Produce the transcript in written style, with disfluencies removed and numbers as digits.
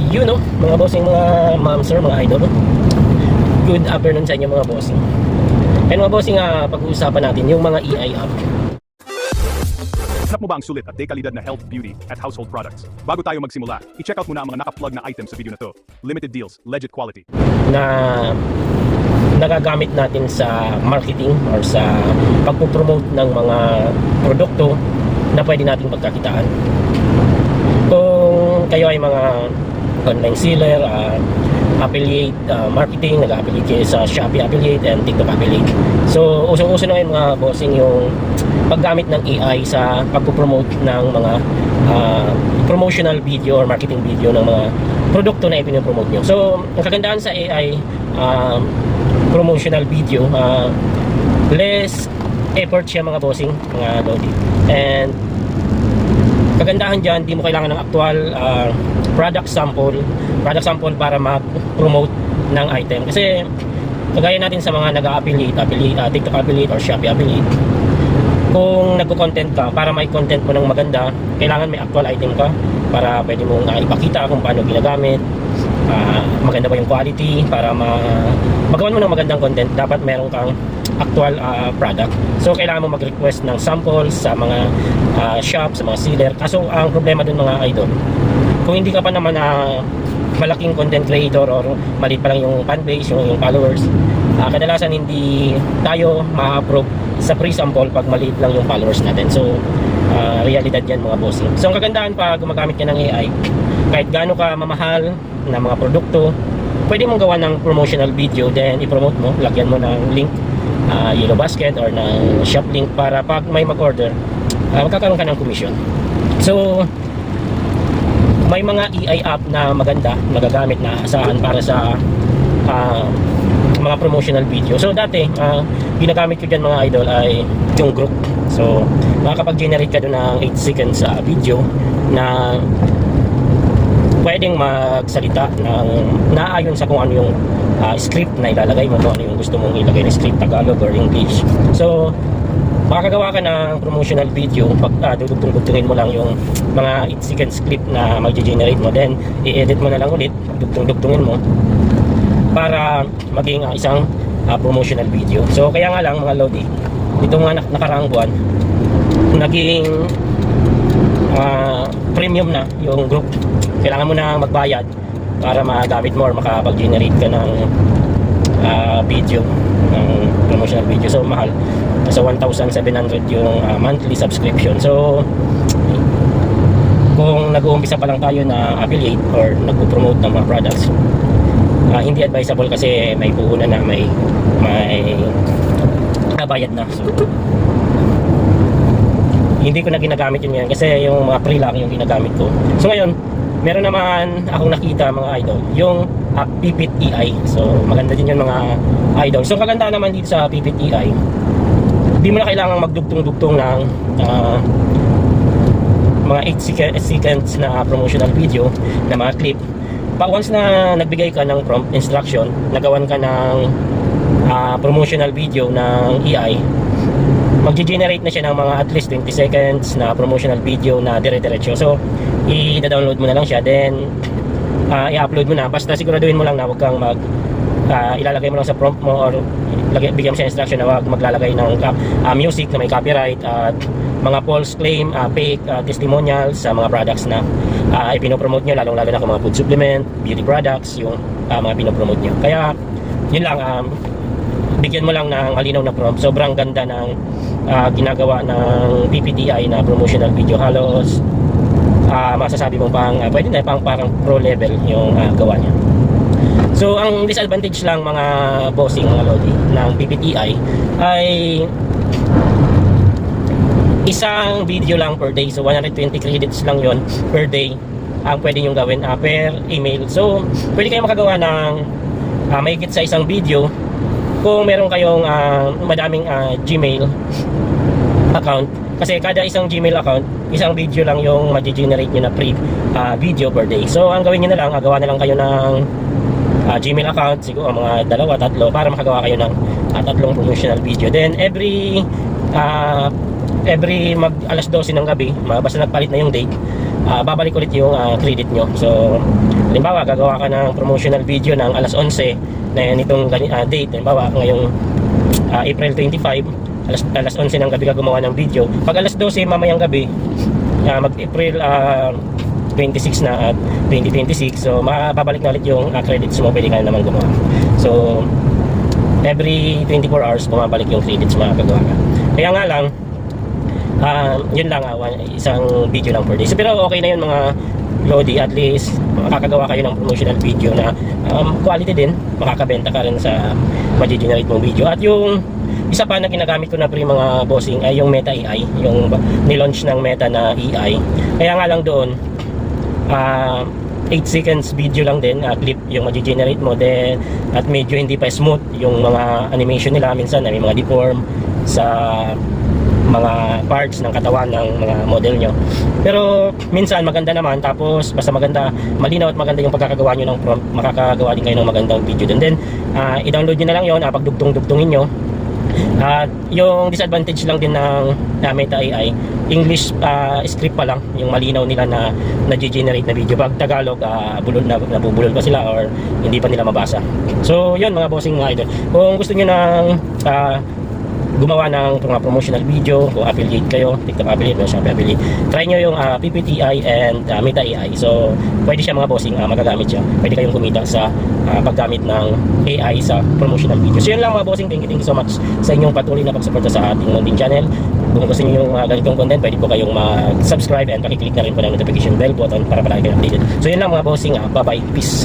You know, mga bossing, mga ma'am, sir, mga idol. Good afternoon sa inyo mga bossing. And mga bossing, pag-uusapan natin yung mga EI app. Hanap mo ba ang sulit at dekalidad na health, beauty, at household products? Bago tayo magsimula, i-check out muna ang mga naka-plug na items sa video na to. Limited deals, legit quality. Na nagagamit natin sa marketing or sa pagpupromote ng mga produkto na pwede nating pagkakitaan. Kung kayo ay mga online seller, affiliate marketing, nag-affiliate kayo sa Shopee affiliate and TikTok affiliate. So, usong-uso na ngayon mga bossing yung paggamit ng AI sa pagpupromote ng mga promotional video or marketing video ng mga produkto na ipinopromote nyo. So, ang kagandahan sa AI promotional video, less effort siya mga bossing, mga lodi. And kagandahan dyan, di mo kailangan ng actual product sample para mag-promote ng item. Kasi kagaya natin sa mga nag-affiliate, TikTok affiliate or Shopee affiliate, kung nagko-content ka, para may content mo ng maganda, kailangan may actual item ka para pwede mong ipakita kung paano ginagamit, maganda ba yung quality, para magawan mo ng magandang content, dapat meron kang actual product. So kailangan mo mag-request ng samples sa mga shop, sa mga seller. Kaso ang problema dun mga idol, kung hindi ka pa naman malaking content creator or maliit pa lang yung fan base, yung followers, kadalasan hindi tayo ma-approve sa pre-sample pag maliit lang yung followers natin. So realidad yan mga bossing. So ang kagandahan pa gumagamit ka ng AI, kahit gaano ka mamahal na mga produkto, pwede mong gawa ng promotional video, then i-promote mo, lagyan mo ng link, Yellow Basket or ng shop link, para pag may mag-order, magkakaroon ka ng commission. So may mga EI app na maganda, nagagamit na asahan para sa mga promotional video. So dati, ginagamit ko dyan mga idol ay yung group. So makakapag-generate ka doon ng 8 seconds video na pwedeng magsalita ng naayon sa kung ano yung script na ilalagay mo, kung ano yung gusto mong ilagay na script, Tagalog or English. So makakagawa ka ng promotional video, pag dudugtong-dugtungin mo lang yung mga 8 seconds clip na mag-generate mo, then i-edit mo na lang ulit, dugtong-dugtungin mo para maging isang promotional video. So kaya nga lang mga lodi, itong mga nakaraang buwan, naging premium na yung group. Kailangan mo na magbayad para magamit mo or makapag-generate ka ng video, ng promotional video. So mahal, so 1,700 yung monthly subscription. So kung nag-uumpisa pa lang tayo na affiliate or nagpo-promote ng mga products, hindi advisable kasi may puhunan na may nabayad na. So hindi ko na ginagamit yun ngayon kasi yung mga free lang yung ginagamit ko. So ngayon, meron naman akong nakita mga idol, yung Pipit EI. So maganda din yun mga idol. So kaganda naman dito sa Pipit EI, hindi mo na kailangan magdugtong-dugtong ng mga 8 seconds na promotional video na mga clip. Once na nagbigay ka ng prompt instruction, nagawan ka ng promotional video ng EI, mag-generate na siya ng mga at least 20 seconds na promotional video na dire-diretso. So i-download mo na lang siya, then i-upload mo na. Basta siguraduhin mo lang na huwag kang ilalagay mo lang sa prompt mo or bigyan mo siya instruction na huwag maglalagay ng music na may copyright at mga false claim, fake testimonials sa mga products na ipinopromote nyo, lalong-lalo na kung mga food supplement, beauty products, yung mga pinopromote nyo. Kaya yun lang, bigyan mo lang ng malinaw na prompt. Sobrang ganda ng ginagawa ng PPTI na promotional video. Halos masasabi mo pang pwede na parang pro level yung gawa niya. So ang disadvantage lang mga bossing, mga lodi, ng PPTI ay isang video lang per day. So 120 credits lang yon per day ang pwede nyo gawin per email. So pwede kayo makagawa ng mahigit sa isang video kung meron kayong madaming Gmail account. Kasi kada isang Gmail account, isang video lang yung ma-generate nyo na free video per day. So ang gawin nyo na lang, gawa na lang kayo ng Gmail account, siguro mga 2-3 para makagawa kayo ng 3 promotional video. Then every mag alas 12 ng gabi, basta nagpalit na yung date, babalik ulit yung credit nyo. So halimbawa gagawa ka ng promotional video ng alas 11 na nitong date, halimbawa ngayong April 25, alas 11 ng gabi ka gumawa ng video. Pag alas 12 mamayang gabi, mag-April 26 na at 2026, so mababalik na ulit yung credits mo, pwede ka na naman gumawa. So every 24 hours bumabalik yung credits makakagawa ka. Kaya nga lang yun lang, isang video lang per day. So, pero okay na yun mga Lodi, at least makakagawa kayo ng promotional video na quality din, makakabenta ka rin sa ma-generate mong video. At yung isa pa na ginagamit ko na pre mga bossing ay yung Meta AI, yung nilaunch ng Meta na AI. Kaya nga lang doon 8 seconds video lang din, clip yung ma-generate mo din, at medyo hindi pa smooth yung mga animation nila. Minsan may mga deform sa mga parts ng katawan ng mga model nyo, pero minsan maganda naman. Tapos basta maganda, malinaw at maganda yung pagkakagawa nyo ng prompt, makakagawa din kayo ng magandang video dun. Then i-download nyo na lang yun, pagdugtong-dugtungin nyo. At yung disadvantage lang din ng Meta AI, English script pa lang yung malinaw nila na na-generate na video. Pag Tagalog, nabubulol pa sila or hindi pa nila mabasa. So yun mga bossing mga idol, kung gusto nyo ng gumawa ng mga promotional video, kung affiliate kayo, TikTok affiliate o Shopee affiliate, try nyo yung PPTI and Meta AI. So pwede siya mga bossing, magagamit siya. Pwede kayong kumita sa paggamit ng AI sa promotional video. So yun lang mga bossing, thank you so much sa inyong patuloy na pagsuporta sa ating munting channel. Kung gusto niyo yung ganitong content, pwede po kayong mag-subscribe and pakiclick na rin po ng notification bell button para palagi kayo updated. So yun lang mga bossing, bye bye, peace.